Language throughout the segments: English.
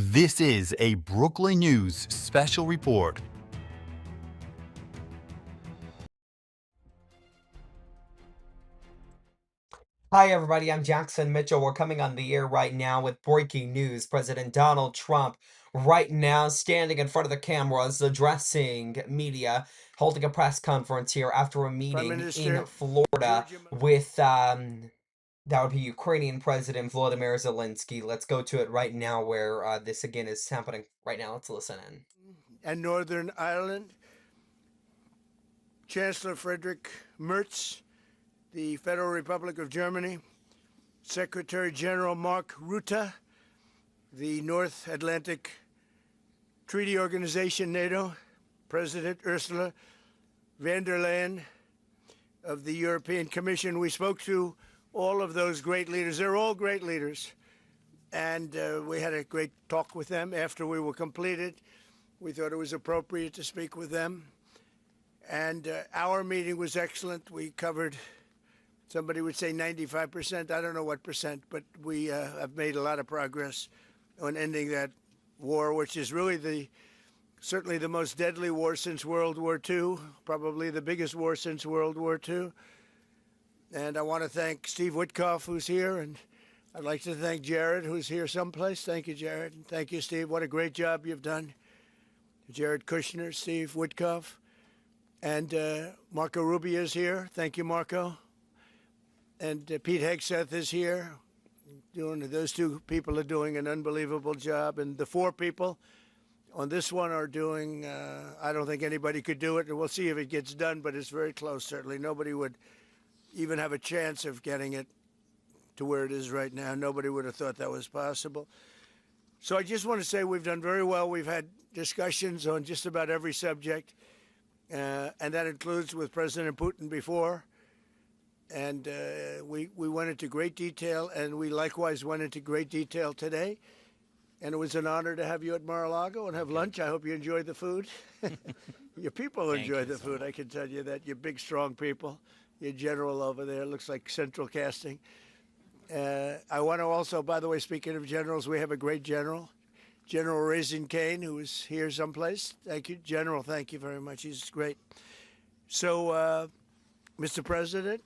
This is a Brooklyn News special report. Hi, everybody. I'm Jackson Mitchell. We're coming on the air right now with breaking news. President Donald Trump, right now, standing in front of the cameras, addressing media, holding a press conference here after a meeting in Florida with, that would be Ukrainian President Volodymyr Zelenskyy. Let's go to it right now where this again is happening right now. Let's listen in. And Northern Ireland, Chancellor Friedrich Merz, the Federal Republic of Germany, Secretary General Mark Rutte, the North Atlantic Treaty Organization, NATO, President Ursula von der Leyen of the European Commission. We spoke to all of those great leaders. They're all great leaders. And we had a great talk with them after we were completed. We thought it was appropriate to speak with them. And our meeting was excellent. We covered, somebody would say 95%. I don't know what percent, but we have made a lot of progress on ending that war, which is really certainly the most deadly war since World War II, probably the biggest war since World War II. And I want to thank Steve Witkoff, who's here, and I'd like to thank Jared, who's here someplace. Thank you, Jared. And thank you, Steve. What a great job you've done. Jared Kushner, Steve Witkoff, and Marco Rubio is here. Thank you, Marco. And Pete Hegseth is here. Those two people are doing an unbelievable job. And the four people on this one are doing, I don't think anybody could do it. And we'll see if it gets done, but it's very close, certainly. Nobody would even have a chance of getting it to where it is right now. Nobody would have thought that was possible. So I just want to say we've done very well. We've had discussions on just about every subject, and that includes with President Putin before. And we went into great detail, and we likewise went into great detail today. And it was an honor to have you at Mar-a-Lago and have lunch. I hope you enjoyed the food. Your people enjoy the food, I can tell you that. You're big, strong people. Your general over there looks like central casting. I want to also, by the way, speaking of generals, we have a great general, General Raisin Kane, who is here someplace. Thank you, General. Thank you very much. He's great. So, Mr. President,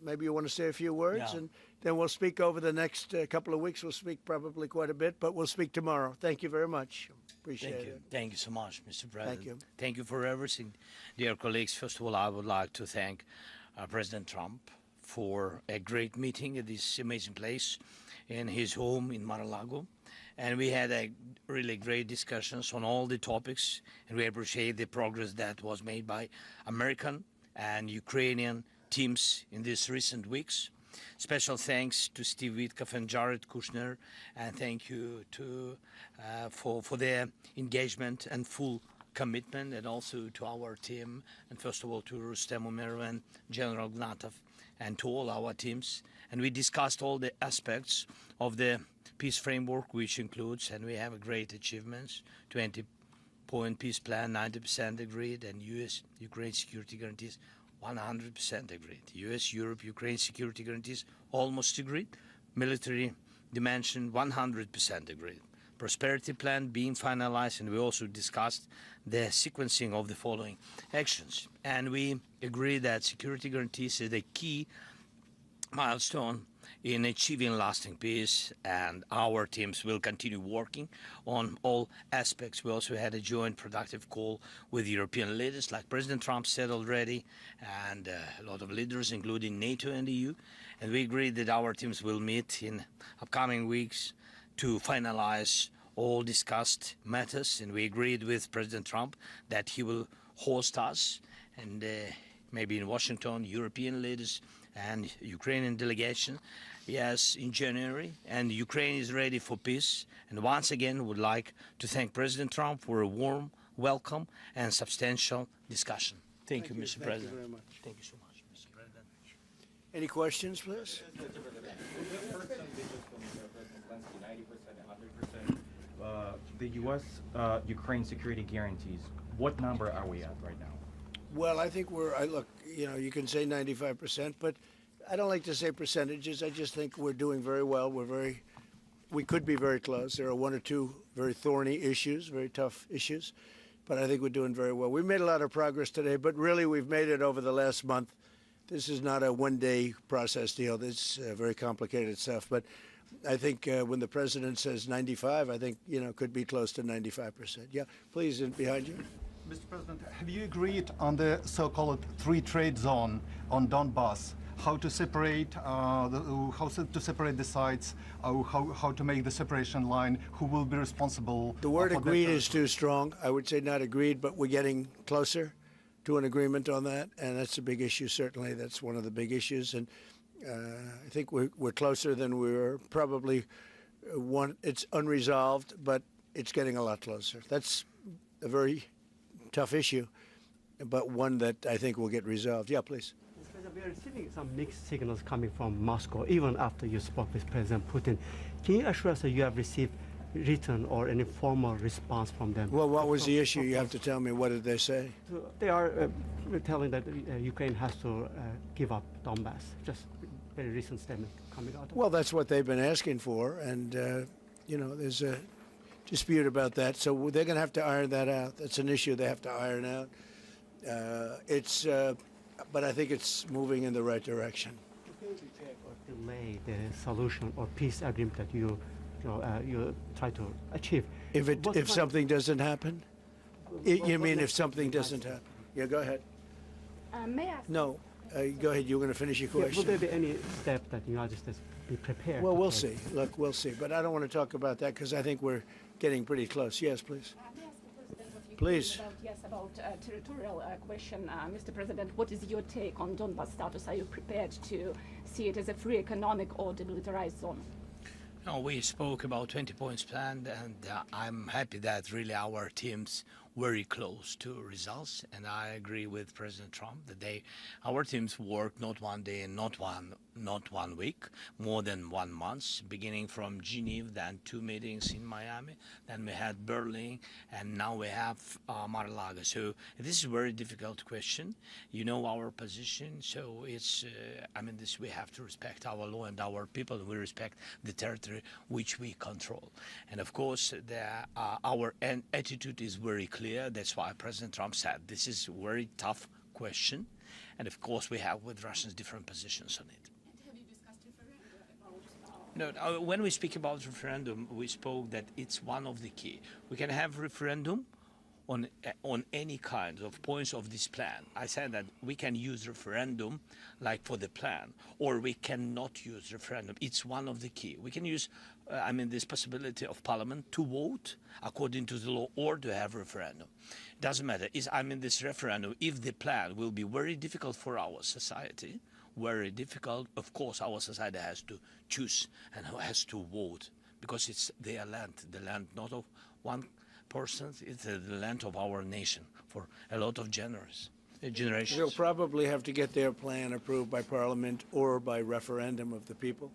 maybe you want to say a few words, and then we'll speak over the next couple of weeks. We'll speak probably quite a bit, but we'll speak tomorrow. Thank you very much. Appreciate it. Thank you so much, Mr. President. Thank you. Thank you for everything. Dear colleagues, first of all, I would like to thank President Trump for a great meeting at this amazing place in his home in Mar-a-Lago. And we had a really great discussions on all the topics, and we appreciate the progress that was made by American and Ukrainian teams in these recent weeks. Special thanks to Steve Witkoff and Jared Kushner, and thank you to for their engagement and full commitment, and also to our team, and first of all to Rustem Umerov and General Gnatov, and to all our teams. And we discussed all the aspects of the peace framework, which includes, and we have a great achievements, 20-point peace plan, 90% agreed, and U.S.-Ukraine security guarantees, 100% agreed. U.S.-Europe-Ukraine security guarantees, almost agreed. Military dimension, 100% agreed. Prosperity plan being finalized, and we also discussed the sequencing of the following actions. And we agree that security guarantees is a key milestone in achieving lasting peace, and our teams will continue working on all aspects. We also had a joint productive call with European leaders, like President Trump said already, and a lot of leaders, including NATO and EU. And we agreed that our teams will meet in upcoming weeks to finalize all discussed matters, and we agreed with President Trump that he will host us, and maybe in Washington, European leaders and Ukrainian delegation, yes, in January. And Ukraine is ready for peace. And once again, would like to thank President Trump for a warm welcome and substantial discussion. Thank you, Mr. President. Thank you very much. Thank you so much, Mr. President. Any questions, please? The U.S.-Ukraine security guarantees, what number are we at right now? Well, I think look, you can say 95%, but I don't like to say percentages. I just think we're doing very well. We're very we could be very close. There are one or two very thorny issues, very tough issues, but I think we're doing very well. We made a lot of progress today, but really we've made it over the last month. This is not a one-day process deal. This is very complicated stuff, but I think when the president says 95, I think, could be close to 95%. Yeah, please, behind you. Mr. President, have you agreed on the so-called free trade zone on Donbass? How to separate the sites? How to make the separation line? Who will be responsible? The word for agreed that? is too strong. I would say not agreed, but we're getting closer to an agreement on that, and that's a big issue. Certainly, that's one of the big issues, and I think we're closer than we were. Probably it's unresolved, but it's getting a lot closer. That's a very tough issue, but one that I think will get resolved. Yeah, please. We are receiving some mixed signals coming from Moscow, even after you spoke with President Putin. Can you assure us that you have received written or any formal response from them? Well, what was the issue? You have to tell me. What did they say? They are telling that Ukraine has to give up Donbass. Just very recent statement coming out. Well, that's what they've been asking for, and there's a dispute about that. So they're going to have to iron that out. That's an issue they have to iron out. But I think it's moving in the right direction. Or delay the solution or peace agreement that you try to achieve. If something doesn't happen, you mean if something doesn't happen? Yeah, go ahead. May I ask? No, go ahead. You're going to finish your question. Will there be any step that the United States be prepared? Well, we'll see. Look, we'll see. But I don't want to talk about that because I think we're getting pretty close. Yes, please. May I ask the President of Ukraine Please. about territorial question. Mr. President, what is your take on Donbas status? Are you prepared to see it as a free economic or demilitarized zone? No, we spoke about 20 points planned, and I'm happy that really our team's very close to results. And I agree with President Trump that our teams work not one day and not one week, more than 1 month, beginning from Geneva, then 2 meetings in Miami, then we had Berlin, and now we have Mar-a-Lago. So this is a very difficult question. You know our position, so it's, we have to respect our law and our people. We respect the territory which we control. And of course, our attitude is very clear. That's why President Trump said this is a very tough question. And of course, we have with Russians different positions on it. Have you discussed referendum about? No, when we speak about referendum, we spoke that it's one of the key. We can have referendum on any kind of points of this plan. I said that we can use referendum like for the plan, or we cannot use referendum. It's one of the key. We can use, this possibility of parliament to vote according to the law or to have referendum. It doesn't matter. This referendum, if the plan will be very difficult for our society, very difficult, of course our society has to choose and has to vote because it's their land, the land not of one person, it's the land of our nation for a lot of generations. They'll probably have to get their plan approved by Parliament or by referendum of the people.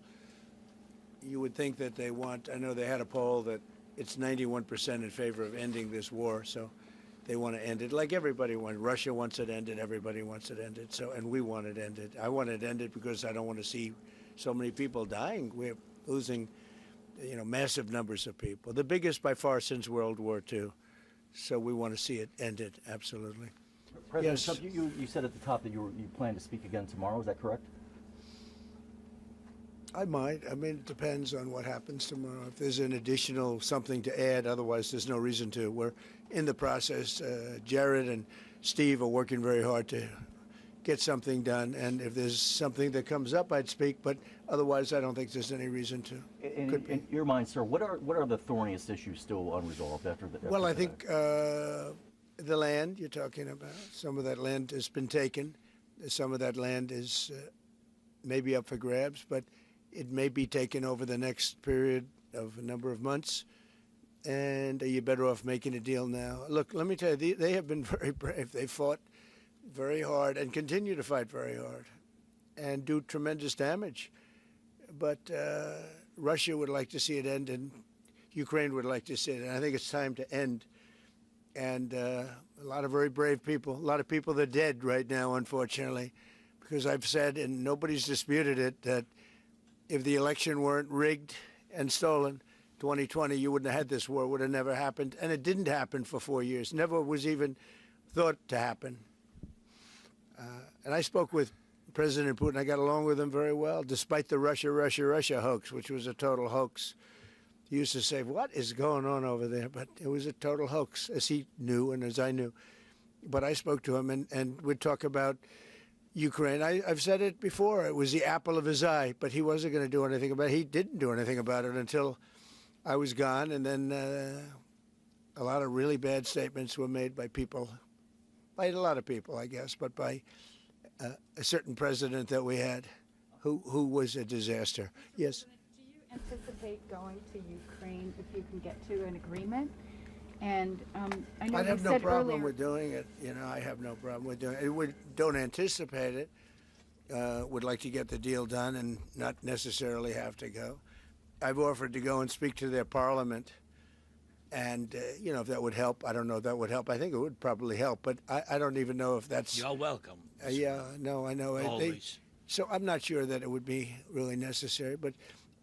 You would think that they want, I know they had a poll that it's 91% in favor of ending this war, so they want to end it like everybody wants. Russia wants it ended, everybody wants it ended, and we want it ended. I want it ended because I don't want to see so many people dying. We're losing massive numbers of people, the biggest by far since World War II. So we want to see it ended, absolutely. President Yes. Trump, you said at the top that you plan to speak again tomorrow. Is that correct? I might. It depends on what happens tomorrow. If there's an additional something to add, otherwise there's no reason to. We're in the process. Jared and Steve are working very hard to get something done, and if there's something that comes up, I'd speak, but otherwise I don't think there's any reason to. In your mind, sir, what are the thorniest issues still unresolved after the? Well, I think the land you're talking about, some of that land has been taken. Some of that land is maybe up for grabs, but it may be taken over the next period of a number of months. And are you better off making a deal now? Look, let me tell you, they have been very brave. They fought very hard and continue to fight very hard and do tremendous damage. But Russia would like to see it end, and Ukraine would like to see it. And I think it's time to end. And a lot of very brave people, a lot of people that are dead right now, unfortunately, because I've said, and nobody's disputed it, that if the election weren't rigged and stolen, 2020, you wouldn't have had this war. It would have never happened. And it didn't happen for 4 years. Never was even thought to happen. And I spoke with President Putin. I got along with him very well, despite the Russia hoax, which was a total hoax. He used to say, what is going on over there? But it was a total hoax, as he knew and as I knew. But I spoke to him, and we'd talk about Ukraine. I've said it before. It was the apple of his eye, but he wasn't going to do anything about it. He didn't do anything about it until I was gone, and then a lot of really bad statements were made by people, by a lot of people, I guess, but by a certain president that we had who was a disaster. Yes? Do you anticipate going to Ukraine if you can get to an agreement? And I know I'd you have no said problem earlier, with doing it. You know, I have no problem with doing it. We don't anticipate it. Would like to get the deal done and not necessarily have to go. I've offered to go and speak to their parliament. And, you know, if that would help, I don't know if that would help. I think it would probably help, but I don't even know if that's... You're welcome. Yeah, no, I know. Always. So I'm not sure that it would be really necessary, but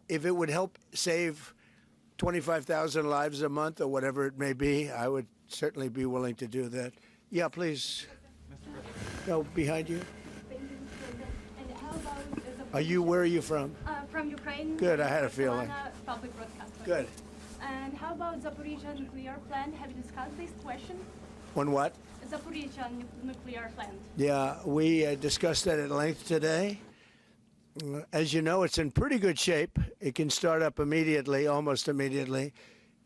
if it would help save 25,000 lives a month or whatever it may be, I would certainly be willing to do that. Yeah, please. No, behind you. Thank you, Mr. President. And how about Where are you from? from Ukraine? Good, I had a feeling. Public broadcaster. Good. And how about Zaporizhzhia nuclear plant? Have you discussed this question? On what? Zaporizhzhia nuclear plant. Yeah, we discussed that at length today. As you know, it's in pretty good shape. It can start up immediately, almost immediately.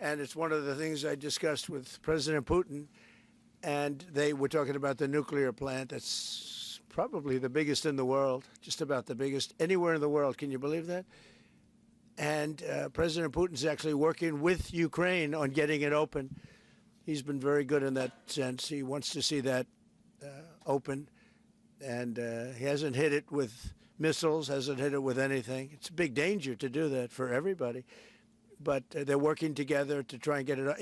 And it's one of the things I discussed with President Putin. And they were talking about the nuclear plant. That's probably the biggest in the world, just about the biggest anywhere in the world. Can you believe that? And President Putin's actually working with Ukraine on getting it open. He's been very good in that sense. He wants to see that open. And he hasn't hit it with missiles, hasn't hit it with anything. It's a big danger to do that for everybody. But they're working together to try and get it.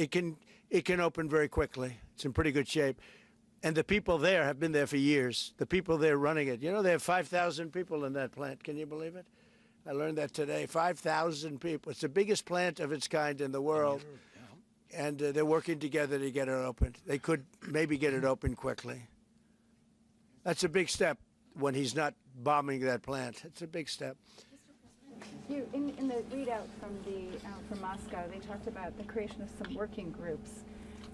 It can open very quickly. It's in pretty good shape. And the people there have been there for years. The people there running it. You know, they have 5,000 people in that plant. Can you believe it? I learned that today. 5,000 people. It's the biggest plant of its kind in the world. And they're working together to get it open. They could maybe get it open quickly. That's a big step when he's not bombing that plant. It's a big step. you in the readout from Moscow, they talked about the creation of some working groups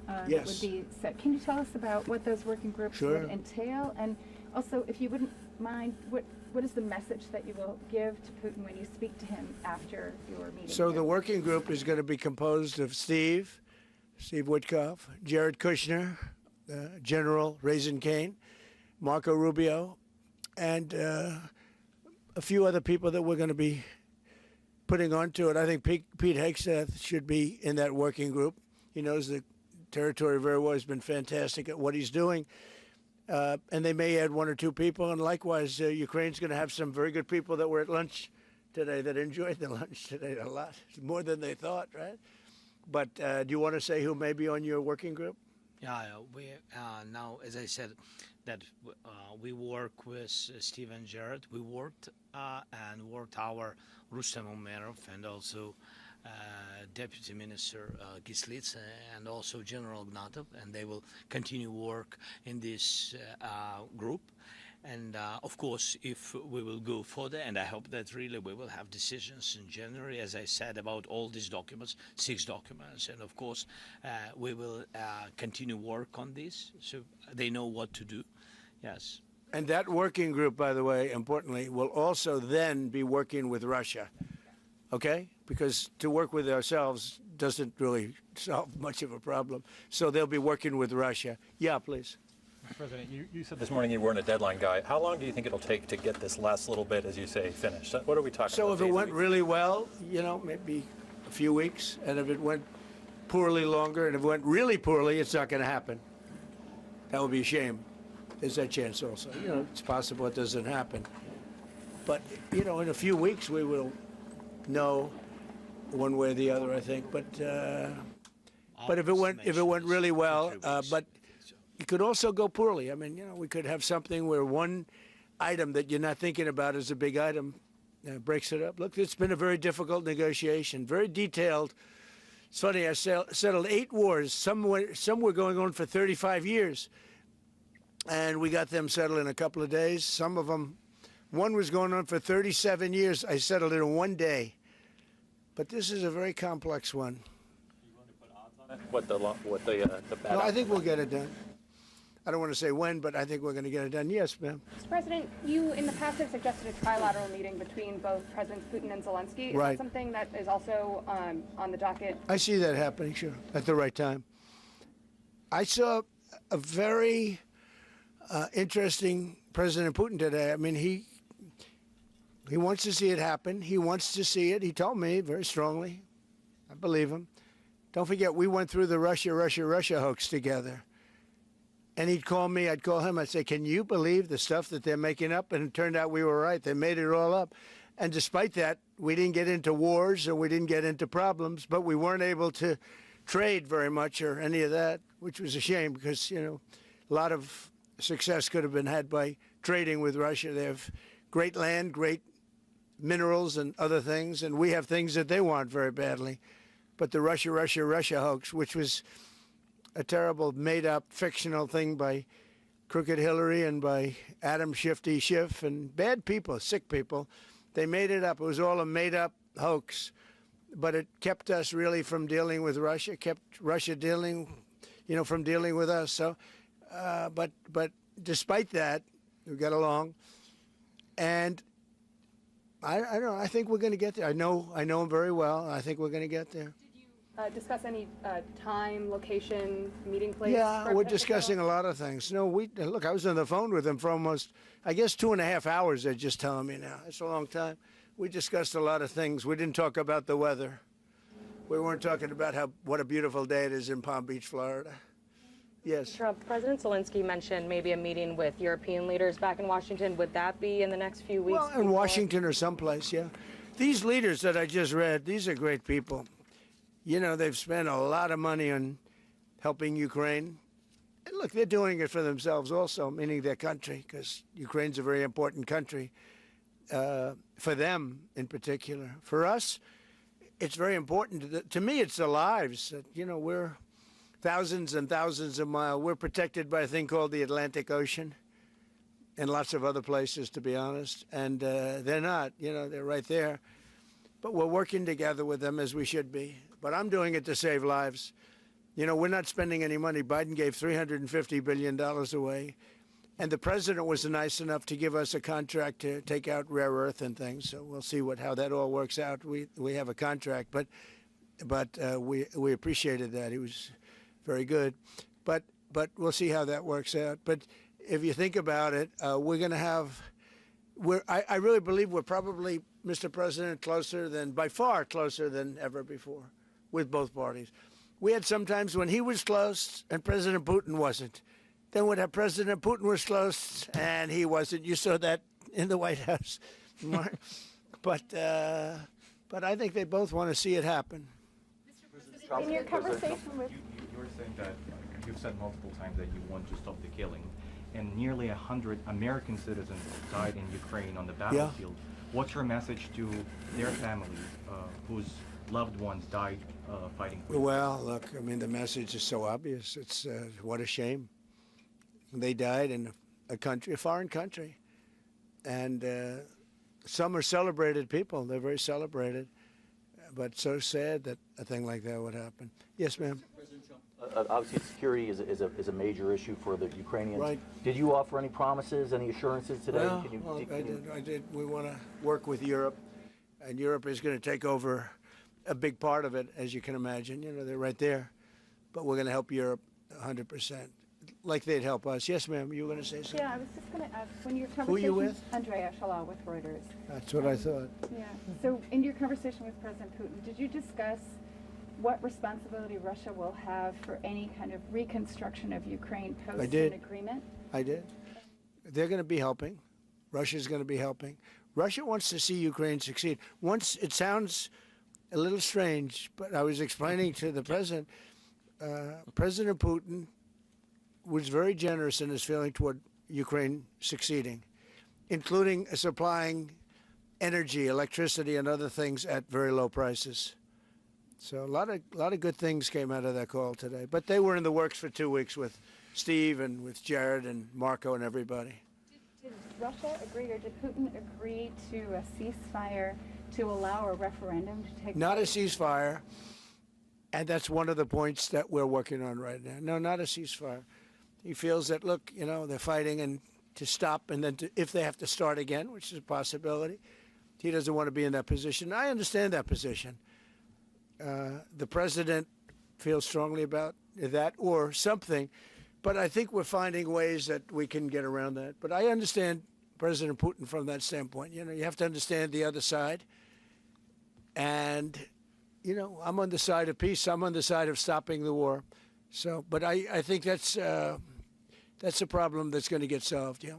that Yes. would be set. Can you tell us about what those working groups Sure. would entail? And also, if you wouldn't mind, what is the message that you will give to Putin when you speak to him after your meeting? So here? the working group is going to be composed of Steve Witkoff, Jared Kushner, General Raisin Kane, Marco Rubio, and a few other people that we're going to be putting onto it. I think Pete Hegseth should be in that working group. He knows the territory very well. He's been fantastic at what he's doing. And they may add one or two people. And likewise, Ukraine's going to have some very good people that were at lunch today that enjoyed the lunch today a lot, more than they thought, right? But do you want to say who may be on your working group? Yeah, we now, as I said, that we work with Steve and Jared. We worked our Rustem Umerov and also Deputy Minister Gislitz and also General Ignatov, and they will continue work in this group. And of course, if we will go further, and I hope that really we will have decisions in January, as I said, about all these documents, 6 documents, and of course, we will continue work on this, so they know what to do. Yes. And that working group, by the way, importantly, will also then be working with Russia, okay? Because to work with ourselves doesn't really solve much of a problem. So they'll be working with Russia. Yeah, please. Mr. President, you said this morning you weren't a deadline guy. How long do you think it'll take to get this last little bit, as you say, finished? What are we talking So about? if it went really well, you know, maybe a few weeks. And if it went poorly, longer. And if it went really poorly, it's not going to happen. That would be a shame. There's that chance also. You know, it's possible it doesn't happen. But, you know, in a few weeks we will know one way or the other, I think. But if it went really well, but it could also go poorly. I mean, you know, we could have something where one item that you're not thinking about as a big item breaks it up. Look, it's been a very difficult negotiation, very detailed It's funny, I settled 8 wars. Some were going on for 35 years. And we got them settled in a couple of days. Some of them, one was going on for 37 years. I settled it in 1 day. But this is a very complex one. What the bad No, I think we'll get it done. I don't want to say when, but I think we're going to get it done. Yes, ma'am. Mr. President, you in the past have suggested a trilateral meeting between both Presidents Putin and Zelenskyy. Is Right. that something that is also on the docket? I see that happening, sure, at the right time. I saw a very interesting President Putin today. I mean, he wants to see it happen. He wants to see it. He told me very strongly. I believe him. Don't forget, we went through the Russia hoax together. And he'd call me, I'd call him, I'd say, can you believe the stuff that they're making up? And it turned out we were right. They made it all up. And despite that, we didn't get into wars and we didn't get into problems, but we weren't able to trade very much or any of that, which was a shame because, you know, a lot of success could have been had by trading with Russia. They have great land, great minerals and other things, and we have things that they want very badly. But the Russia hoax, which was a terrible, made-up, fictional thing by Crooked Hillary and by Adam Shifty Schiff and bad people, sick people. They made it up. It was all a made-up hoax. But it kept us really from dealing with Russia, kept Russia dealing, you know, from dealing with us. So, but despite that, we got along. And I don't know, I think we're going to get there. I know him very well. I think we're going to get there. Discuss any time, location, meeting place? Yeah, we're discussing a lot of things. No, look, I was on the phone with him for almost, I guess, 2.5 hours, they're just telling me now. It's a long time. We discussed a lot of things. We didn't talk about the weather. We weren't talking about what a beautiful day it is in Palm Beach, Florida. Yes. Trump, President Zelenskyy mentioned maybe a meeting with European leaders back in Washington. Would that be in the next few weeks? Well, in Washington or someplace, yeah. These leaders that I just read, these are great people. You know, they've spent a lot of money on helping Ukraine. And look, they're doing it for themselves also, meaning their country, because Ukraine's a very important country for them in particular. For us, it's very important. To me, it's the lives. You know, we're thousands and thousands of miles. We're protected by a thing called the Atlantic Ocean and lots of other places, to be honest. And they're not, you know, they're right there. But we're working together with them as we should be. But I'm doing it to save lives. You know, we're not spending any money. Biden gave $350 billion away. And the president was nice enough to give us a contract to take out rare earth and things. So we'll see how that all works out. We have a contract, but we appreciated that. He was very good. But we'll see how that works out. But if you think about it, we're going to have. I really believe we're probably, Mr. President, by far closer than ever before with both parties. We had some times when he was close and President Putin wasn't. Then when President Putin was close and he wasn't. You saw that in the White House. But I think they both want to see it happen. In your conversation with... You're saying that you've said multiple times that you want to stop the killing. And nearly 100 American citizens died in Ukraine on the battlefield. Yeah. What's your message to their families whose loved ones died fighting for you? Well, look, I mean, the message is so obvious. It's what a shame. They died in a foreign country. And some are celebrated people. They're very celebrated. But so sad that a thing like that would happen. Yes, ma'am. Obviously, security is a major issue for the Ukrainians. Right. Did you offer any promises, any assurances today? Well, I did. We want to work with Europe, and Europe is going to take over a big part of it, as you can imagine. You know, they're right there. But we're going to help Europe 100%, like they'd help us. Yes, ma'am, you were going to say something? Yeah, I was just going to ask, when your conversation... Who are you with? Andrea Shala with Reuters. That's what I thought. Yeah. So in your conversation with President Putin, did you discuss what responsibility Russia will have for any kind of reconstruction of Ukraine post an agreement? I did. They're going to be helping. Russia's going to be helping. Russia wants to see Ukraine succeed. Once, it sounds a little strange, but I was explaining to the president, President Putin was very generous in his feeling toward Ukraine succeeding, including supplying energy, electricity, and other things at very low prices. So a lot of good things came out of that call today. But they were in the works for 2 weeks with Steve and with Jared and Marco and everybody. Did Russia agree, or did Putin agree to a ceasefire to allow a referendum to take Not a place? ceasefire, and that's one of the points that we're working on right now. No, not a ceasefire. He feels that, look, you know, they're fighting and to stop, and then if they have to start again, which is a possibility, he doesn't want to be in that position. I understand that position. The president feels strongly about that or something, but I think we're finding ways that we can get around that. But I understand President Putin from that standpoint. You know, you have to understand the other side. And, you know, I'm on the side of peace. I'm on the side of stopping the war. So, but I think that's a problem that's going to get solved, yeah.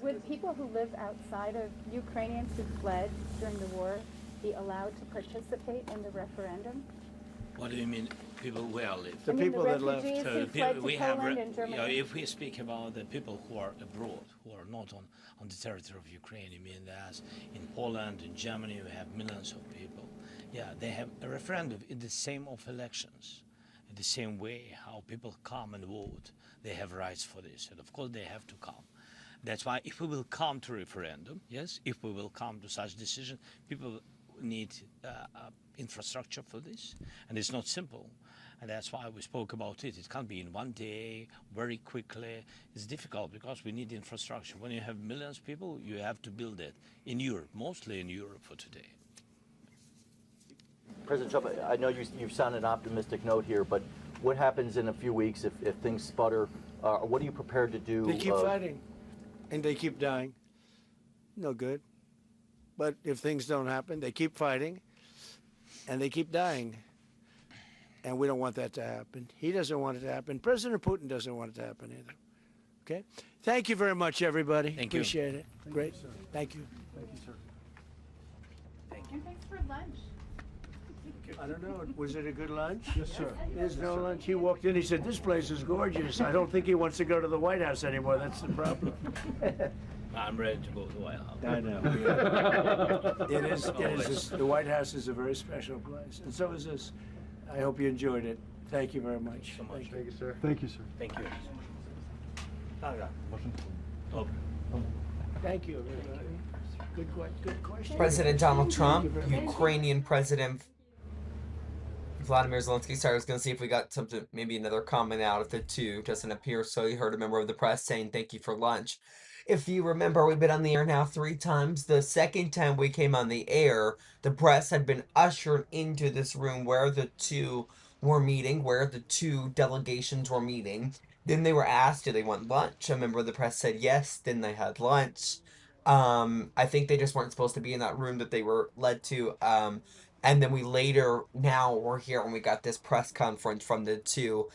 Would people who live outside of Ukrainians who fled during the war be allowed to participate in the referendum? What do you mean, people where live? The people that left. refugees So who the fled people to we have, Poland and Germany. if we speak about the people who are abroad, who are not on the territory of Ukraine, you mean that in Poland, in Germany, we have millions of people. Yeah, they have a referendum in the same of elections, in the same way how people come and vote. They have rights for this, and of course they have to come. That's why if we will come to referendum, yes, if we will come to such decision, people need infrastructure for this, and it's not simple. And that's why we spoke about it. It can't be in one day, very quickly. It's difficult because we need infrastructure. When you have millions of people, you have to build it in Europe, mostly in Europe for today. President Trump, I know you sound an optimistic note here, but what happens in a few weeks if things sputter? What are you prepared to do? They keep fighting, and they keep dying. No good. But if things don't happen, they keep fighting, and they keep dying. And we don't want that to happen. He doesn't want it to happen. President Putin doesn't want it to happen either. Okay? Thank you very much, everybody. Thank you. Appreciate it. Great. Thank you. Thank you, sir. And thanks for lunch. I don't know. Was it a good lunch? Yes, sir. There's no lunch. He walked in. He said, "This place is gorgeous." I don't think he wants to go to the White House anymore. That's the problem. I'm ready to go to the White House. I know. It is. The White House is a very special place, and so is this. I hope you enjoyed it. Thank you very much. So much. Thank you, sir. Thank you, sir. Thank you. Thank you, everybody. Good question. President Donald Trump, Thank you very much. Ukrainian President Vladimir Zelenskyy. Sorry, I was going to see if we got something, maybe another comment out of the two. Doesn't appear so. You heard a member of the press saying thank you for lunch. If you remember, we've been on the air now 3 times. The second time we came on the air, the press had been ushered into this room where the two were meeting, where the two delegations were meeting. Then they were asked, do they want lunch? A member of the press said yes. Then they had lunch. I think they just weren't supposed to be in that room that they were led to. And then now we're here and we got this press conference from the two.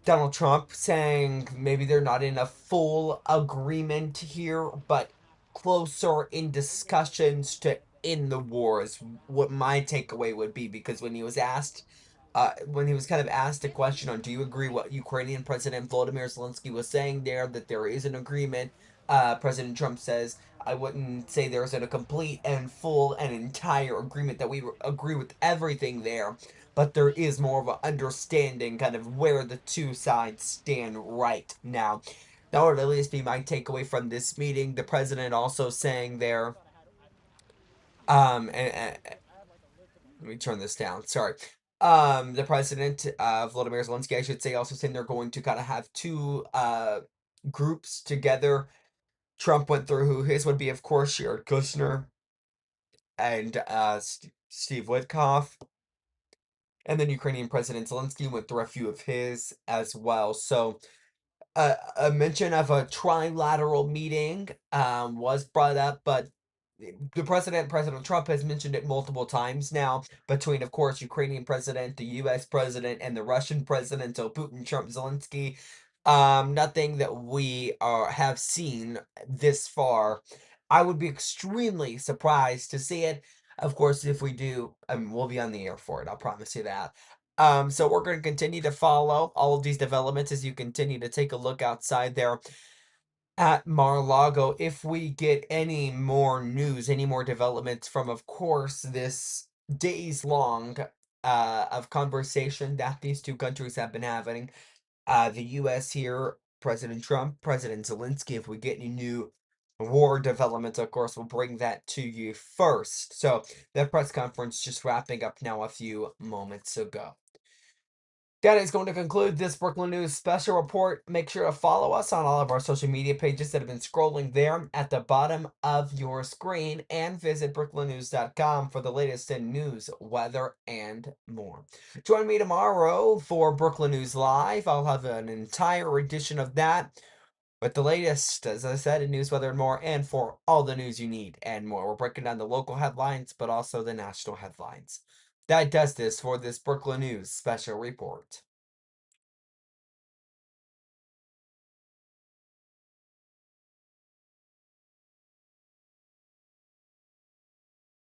Donald Trump saying maybe they're not in a full agreement here, but closer in discussions to end the war is what my takeaway would be. Because when he was kind of asked a question on, do you agree what Ukrainian President Volodymyr Zelensky was saying there, that there is an agreement, President Trump says, I wouldn't say there's a complete and full and entire agreement that we agree with everything there, but there is more of an understanding kind of where the two sides stand right now. That would at least be my takeaway from this meeting. The president also saying there, let me turn this down, sorry. The president, Volodymyr Zelenskyy, I should say, also saying they're going to kind of have two groups together. Trump went through who his would be, of course, Jared Kushner and Steve Witkoff. And then Ukrainian President Zelensky went through a few of his as well. So a mention of a trilateral meeting was brought up, but the President Trump, has mentioned it multiple times now between, of course, Ukrainian president, the U.S. president, and the Russian president, so Putin, Trump, Zelensky. Nothing that we have seen this far. I would be extremely surprised to see it. Of course, if we do, we'll be on the air for it. I'll promise you that. So we're going to continue to follow all of these developments as you continue to take a look outside there at Mar-a-Lago. If we get any more news, any more developments from, of course, this days-long of conversation that these two countries have been having. The U.S. here, President Trump, President Zelenskyy. If we get any new war developments, of course, we'll bring that to you first. So that press conference just wrapping up now a few moments ago. That is going to conclude this Brooklyn News special report. Make sure to follow us on all of our social media pages that have been scrolling there at the bottom of your screen, and visit brooklynnews.com for the latest in news, weather, and more. Join me tomorrow for Brooklyn News Live. I'll have an entire edition of that with the latest, as I said, in news, weather, and more, and for all the news you need and more. We're breaking down the local headlines, but also the national headlines. That does this for this Brooklyn News special report.